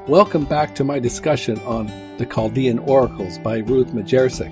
Welcome back to my discussion on the Chaldean Oracles by Ruth Majercik.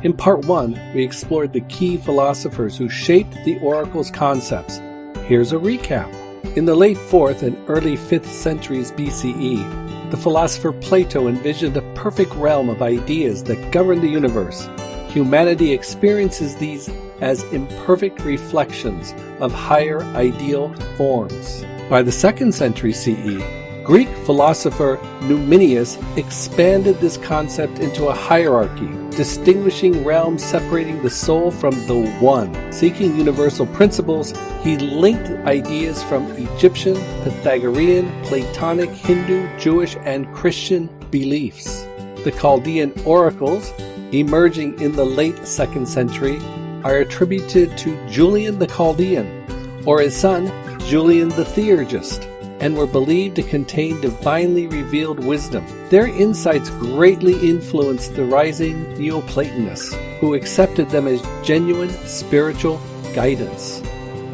In part 1, we explored the key philosophers who shaped the oracles' concepts. Here's a recap. In the late 4th and early 5th centuries BCE, the philosopher Plato envisioned a perfect realm of ideas that govern the universe. Humanity experiences these as imperfect reflections of higher ideal forms. By the 2nd century CE, Greek philosopher Numenius expanded this concept into a hierarchy, distinguishing realms separating the soul from the One. Seeking universal principles, he linked ideas from Egyptian, Pythagorean, Platonic, Hindu, Jewish, and Christian beliefs. The Chaldean Oracles, emerging in the late 2nd century, are attributed to Julian the Chaldean, or his son Julian the theurgist, and were believed to contain divinely revealed wisdom. Their insights greatly influenced the rising Neoplatonists, who accepted them as genuine spiritual guidance.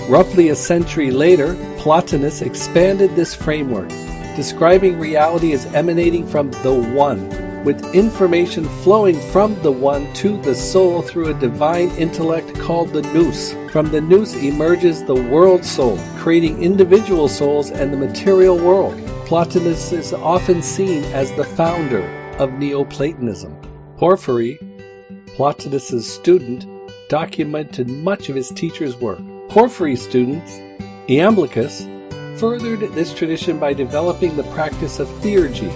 Roughly a century later, Plotinus expanded this framework, describing reality as emanating from the One, with information flowing from the One to the soul through a divine intellect called the Nous. From the Nous emerges the world soul, creating individual souls and the material world. Plotinus is often seen as the founder of Neoplatonism. Porphyry, Plotinus's student, documented much of his teacher's work. Porphyry's students, Iamblichus, furthered this tradition by developing the practice of theurgy,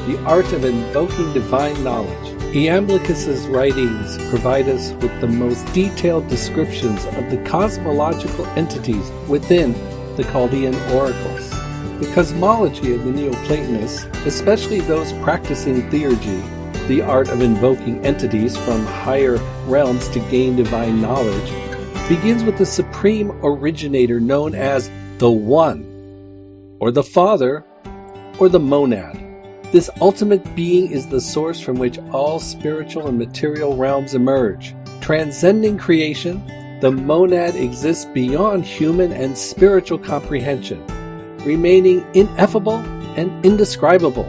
the art of invoking divine knowledge. Iamblichus's writings provide us with the most detailed descriptions of the cosmological entities within the Chaldean Oracles. The cosmology of the Neoplatonists, especially those practicing theurgy, the art of invoking entities from higher realms to gain divine knowledge, begins with the supreme originator known as the One, or the Father, or the Monad. This ultimate being is the source from which all spiritual and material realms emerge. Transcending creation, the monad exists beyond human and spiritual comprehension, remaining ineffable and indescribable.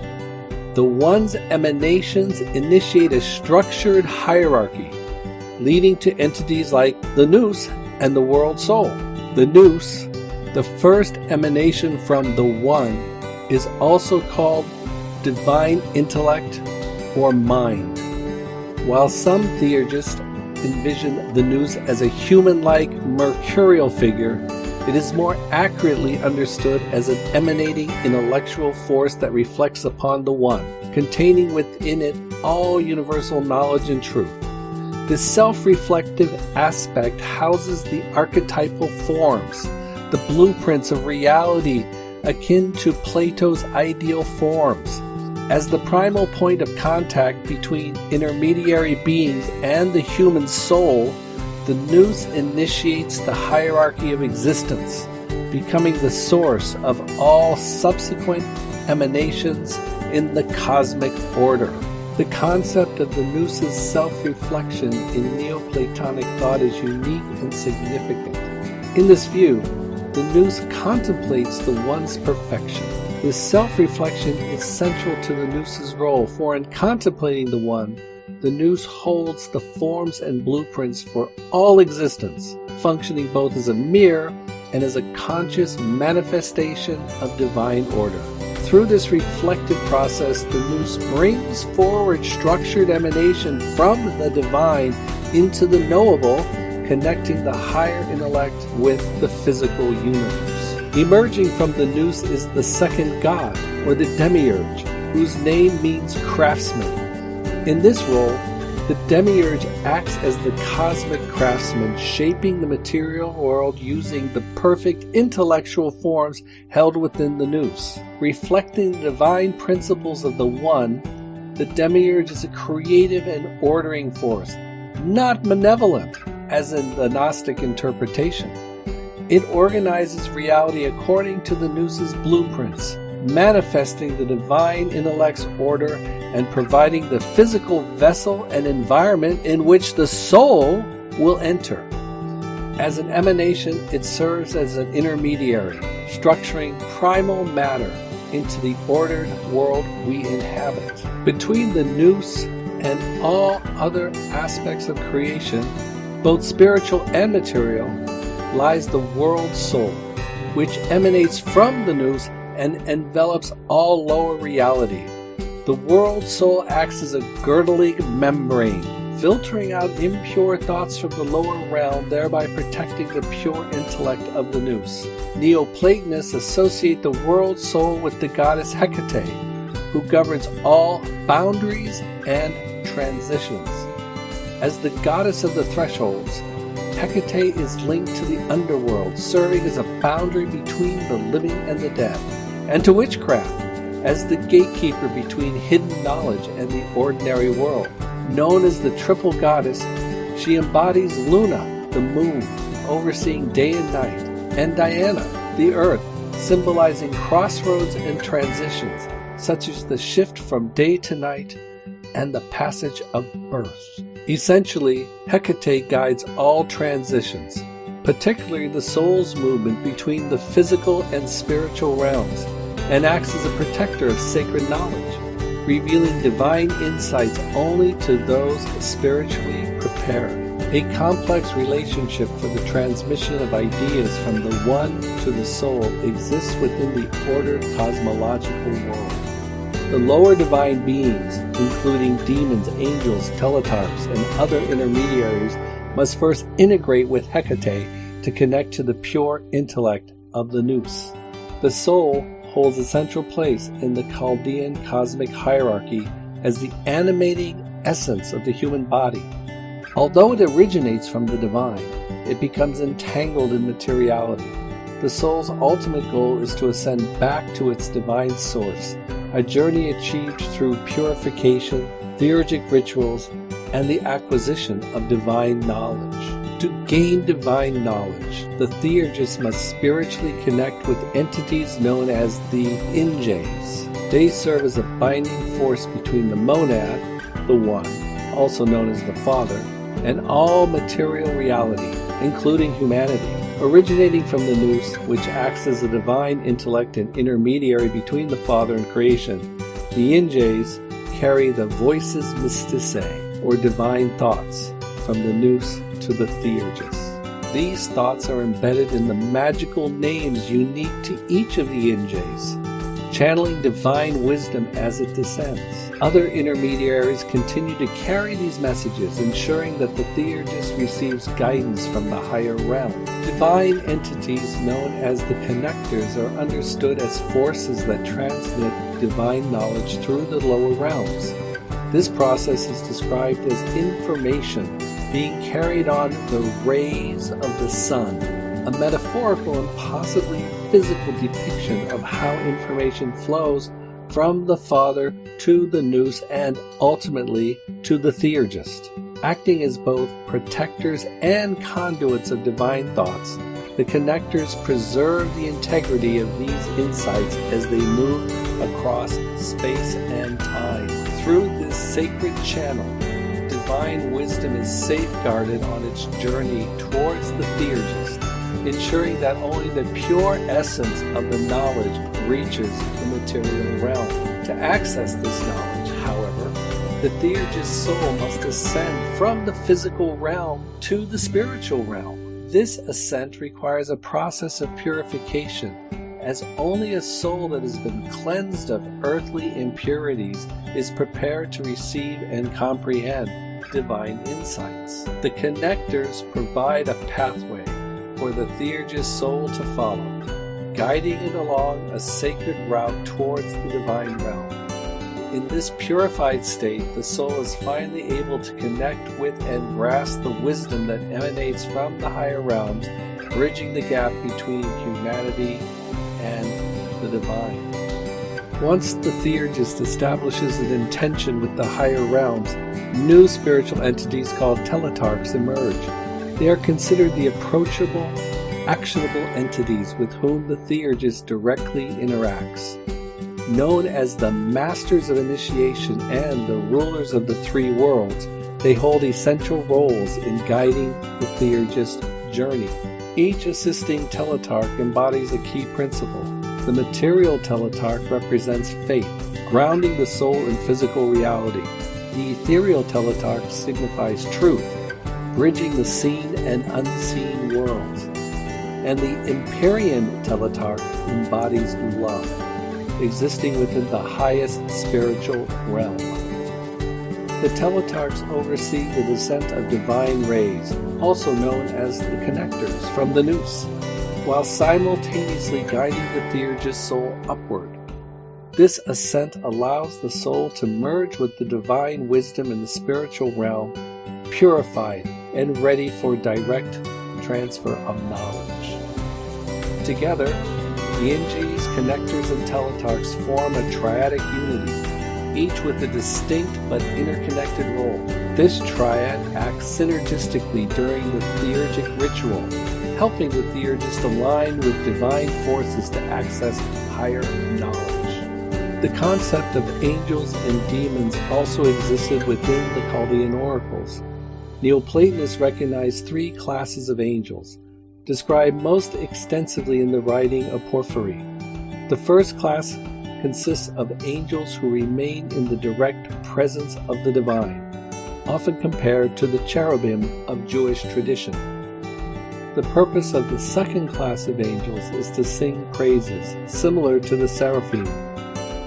The One's emanations initiate a structured hierarchy, leading to entities like the Nous and the world soul. The Nous, the first emanation from the One, is also called divine intellect or mind. While some theurgists envision the Nous as a human-like mercurial figure, it is more accurately understood as an emanating intellectual force that reflects upon the One, containing within it all universal knowledge and truth. This self-reflective aspect houses the archetypal forms, the blueprints of reality akin to Plato's ideal forms. As the primal point of contact between intermediary beings and the human soul, the Nous initiates the hierarchy of existence, becoming the source of all subsequent emanations in the cosmic order. The concept of the Nous' self-reflection in Neoplatonic thought is unique and significant. In this view, the Nous contemplates the One's perfection. This self-reflection is central to the Nous' role, for in contemplating the One, the Nous holds the forms and blueprints for all existence, functioning both as a mirror and as a conscious manifestation of divine order. Through this reflective process, the Nous brings forward structured emanation from the divine into the knowable, connecting the higher intellect with the physical universe. Emerging from the Nous is the second god, or the Demiurge, whose name means craftsman. In this role, the Demiurge acts as the cosmic craftsman, shaping the material world using the perfect intellectual forms held within the Nous. Reflecting the divine principles of the One, the Demiurge is a creative and ordering force, not malevolent, as in the Gnostic interpretation. It organizes reality according to the Nous' blueprints, manifesting the divine intellect's order and providing the physical vessel and environment in which the soul will enter. As an emanation, it serves as an intermediary, structuring primal matter, into the ordered world we inhabit. Between the Nous and all other aspects of creation, both spiritual and material, lies the world soul, which emanates from the Nous and envelops all lower reality. The world soul acts as a girdling membrane, filtering out impure thoughts from the lower realm, thereby protecting the pure intellect of the Nous. Neoplatonists associate the world soul with the goddess Hecate, who governs all boundaries and transitions. As the goddess of the thresholds, Hecate is linked to the underworld, serving as a boundary between the living and the dead, and to witchcraft, as the gatekeeper between hidden knowledge and the ordinary world. Known as the triple goddess, she embodies Luna, the moon, overseeing day and night, and Diana, the earth, symbolizing crossroads and transitions, such as the shift from day to night and the passage of birth. Essentially, Hecate guides all transitions, particularly the soul's movement between the physical and spiritual realms, and acts as a protector of sacred knowledge, revealing divine insights only to those spiritually prepared. A complex relationship for the transmission of ideas from the one to the soul exists within the ordered cosmological world. The lower divine beings, including demons, angels, teletarchs, and other intermediaries, must first integrate with Hecate to connect to the pure intellect of the Nous. The soul holds a central place in the Chaldean cosmic hierarchy as the animating essence of the human body. Although it originates from the divine, it becomes entangled in materiality. The soul's ultimate goal is to ascend back to its divine source, a journey achieved through purification, theurgic rituals, and the acquisition of divine knowledge. To gain divine knowledge, the theurgist must spiritually connect with entities known as the Inges. They serve as a binding force between the monad, the One, also known as the Father, and all material reality, including humanity. Originating from the Nous, which acts as a divine intellect and intermediary between the Father and creation, the Inges carry the voices mysticae, or divine thoughts, from the Nous to the theurgist. These thoughts are embedded in the magical names unique to each of the Inges, channeling divine wisdom as it descends. Other intermediaries continue to carry these messages, ensuring that the theurgist receives guidance from the higher realm. Divine entities known as the connectors are understood as forces that transmit divine knowledge through the lower realms. This process is described as information being carried on the rays of the sun, a metaphorical and possibly physical depiction of how information flows from the Father to the Nous and ultimately to the theurgist. Acting as both protectors and conduits of divine thoughts, the connectors preserve the integrity of these insights as they move across space and time. Through this sacred channel, divine wisdom is safeguarded on its journey towards the theurgist, ensuring that only the pure essence of the knowledge reaches the material realm. To access this knowledge, however, the theurgist soul must ascend from the physical realm to the spiritual realm. This ascent requires a process of purification, as only a soul that has been cleansed of earthly impurities is prepared to receive and comprehend divine insights. The connectors provide a pathway for the theurgist soul to follow, guiding it along a sacred route towards the divine realm. In this purified state, the soul is finally able to connect with and grasp the wisdom that emanates from the higher realms, bridging the gap between humanity and the divine. Once the theurgist establishes an intention with the higher realms, new spiritual entities called teletarchs emerge. They are considered the approachable, actionable entities with whom the theurgist directly interacts. Known as the Masters of Initiation and the Rulers of the Three Worlds, they hold essential roles in guiding the theurgist journey. Each assisting teletarch embodies a key principle, The material teletarch represents faith, grounding the soul in physical reality. The ethereal teletarch signifies truth, bridging the seen and unseen worlds. And the Empyrean teletarch embodies love, existing within the highest spiritual realm. The teletarchs oversee the descent of divine rays, also known as the connectors, from the Nous, while simultaneously guiding the theurgist soul upward. This ascent allows the soul to merge with the divine wisdom in the spiritual realm, purified and ready for direct transfer of knowledge. Together, the Theurgies, connectors, and teletarchs form a triadic unity, each with a distinct but interconnected role. This triad acts synergistically during the theurgic ritual, helping the theurgist align with divine forces to access higher knowledge. The concept of angels and demons also existed within the Chaldean Oracles. Neoplatonists recognized three classes of angels, described most extensively in the writing of Porphyry. The first class consists of angels who remain in the direct presence of the divine, often compared to the cherubim of Jewish tradition. The purpose of the second class of angels is to sing praises, similar to the seraphim.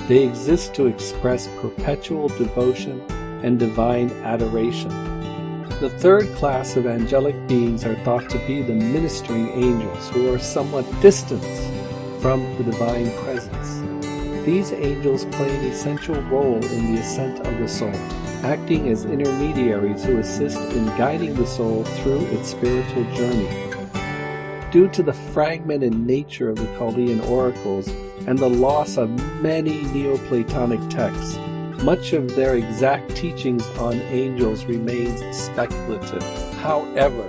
They exist to express perpetual devotion and divine adoration. The third class of angelic beings are thought to be the ministering angels, who are somewhat distant from the divine presence. These angels play an essential role in the ascent of the soul, acting as intermediaries who assist in guiding the soul through its spiritual journey. Due to the fragmented nature of the Chaldean Oracles and the loss of many Neoplatonic texts, much of their exact teachings on angels remains speculative. However,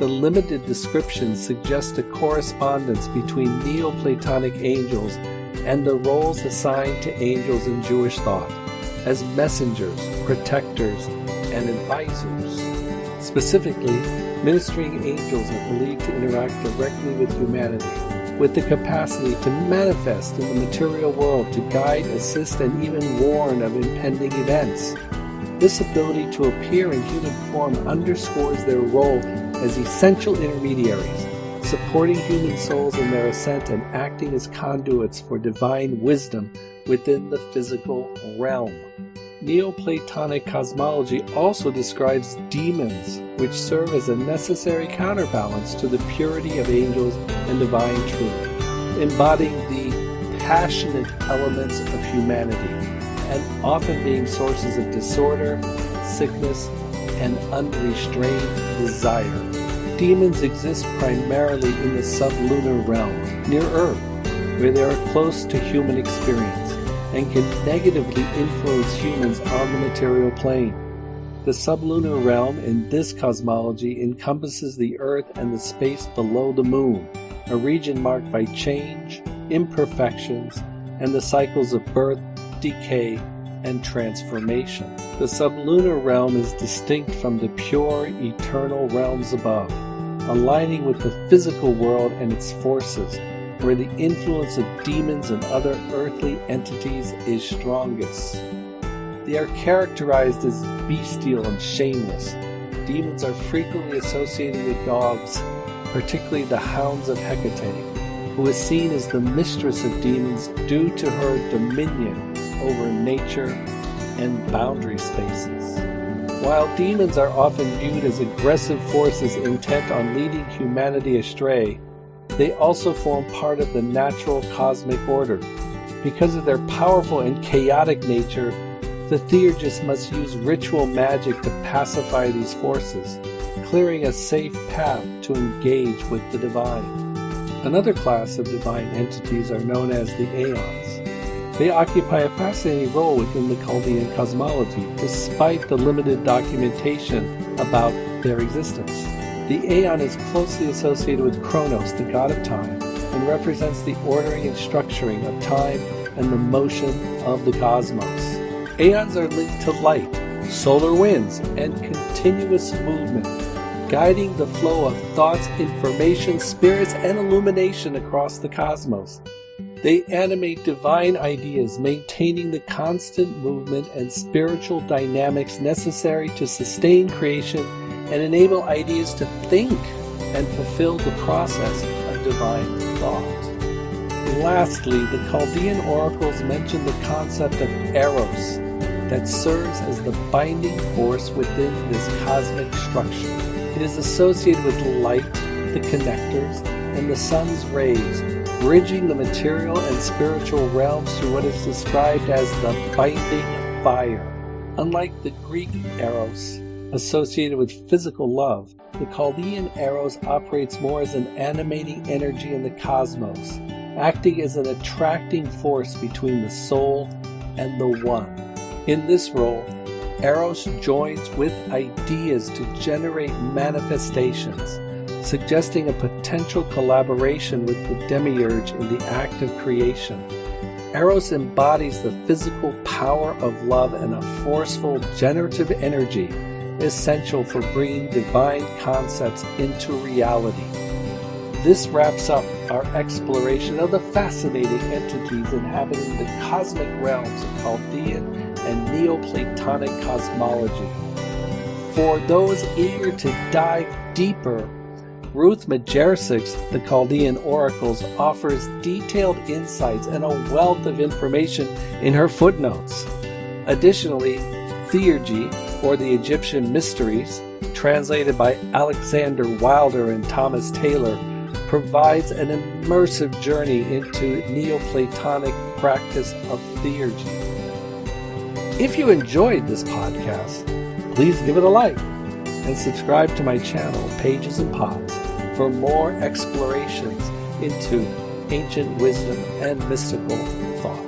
the limited descriptions suggest a correspondence between Neoplatonic angels and the roles assigned to angels in Jewish thought as messengers, protectors, and advisors. Specifically, ministering angels are believed to interact directly with humanity, with the capacity to manifest in the material world to guide, assist, and even warn of impending events. This ability to appear in human form underscores their role as essential intermediaries, supporting human souls in their ascent and acting as conduits for divine wisdom within the physical realm. Neoplatonic cosmology also describes demons, which serve as a necessary counterbalance to the purity of angels and divine truth, embodying the passionate elements of humanity, and often being sources of disorder, sickness, and unrestrained desire. Demons exist primarily in the sublunar realm, near Earth, where they are close to human experience, and can negatively influence humans on the material plane. The sublunar realm in this cosmology encompasses the Earth and the space below the Moon, a region marked by change, imperfections, and the cycles of birth, decay, and transformation. The sublunar realm is distinct from the pure, eternal realms above, aligning with the physical world and its forces, where the influence of demons and other earthly entities is strongest. They are characterized as bestial and shameless. Demons are frequently associated with dogs, particularly the hounds of Hecate, who is seen as the mistress of demons due to her dominion over nature and boundary spaces. While demons are often viewed as aggressive forces intent on leading humanity astray, they also form part of the natural cosmic order. Because of their powerful and chaotic nature, the theurgist must use ritual magic to pacify these forces, clearing a safe path to engage with the divine. Another class of divine entities are known as the Aeons. They occupy a fascinating role within the Chaldean cosmology, despite the limited documentation about their existence. The Aeon is closely associated with Kronos, the god of time, and represents the ordering and structuring of time and the motion of the cosmos. Aeons are linked to light, solar winds, and continuous movement, guiding the flow of thoughts, information, spirits, and illumination across the cosmos. They animate divine ideas, maintaining the constant movement and spiritual dynamics necessary to sustain creation and enable ideas to think and fulfill the process of divine thought. Lastly, the Chaldean Oracles mention the concept of Eros that serves as the binding force within this cosmic structure. It is associated with light, the connectors, and the sun's rays, bridging the material and spiritual realms through what is described as the binding fire. Unlike the Greek Eros, associated with physical love, the Chaldean Eros operates more as an animating energy in the cosmos, acting as an attracting force between the soul and the one. In this role, Eros joins with ideas to generate manifestations, suggesting a potential collaboration with the Demiurge in the act of creation. Eros embodies the physical power of love and a forceful generative energy essential for bringing divine concepts into reality. This wraps up our exploration of the fascinating entities inhabiting the cosmic realms of Chaldean and Neoplatonic cosmology. For those eager to dive deeper, Ruth Majercik's The Chaldean Oracles offers detailed insights and a wealth of information in her footnotes. Additionally, Theurgy, or the Egyptian Mysteries, translated by Alexander Wilder and Thomas Taylor, provides an immersive journey into Neoplatonic practice of Theurgy. If you enjoyed this podcast, please give it a like and subscribe to my channel, Pages and Pods, for more explorations into ancient wisdom and mystical thought.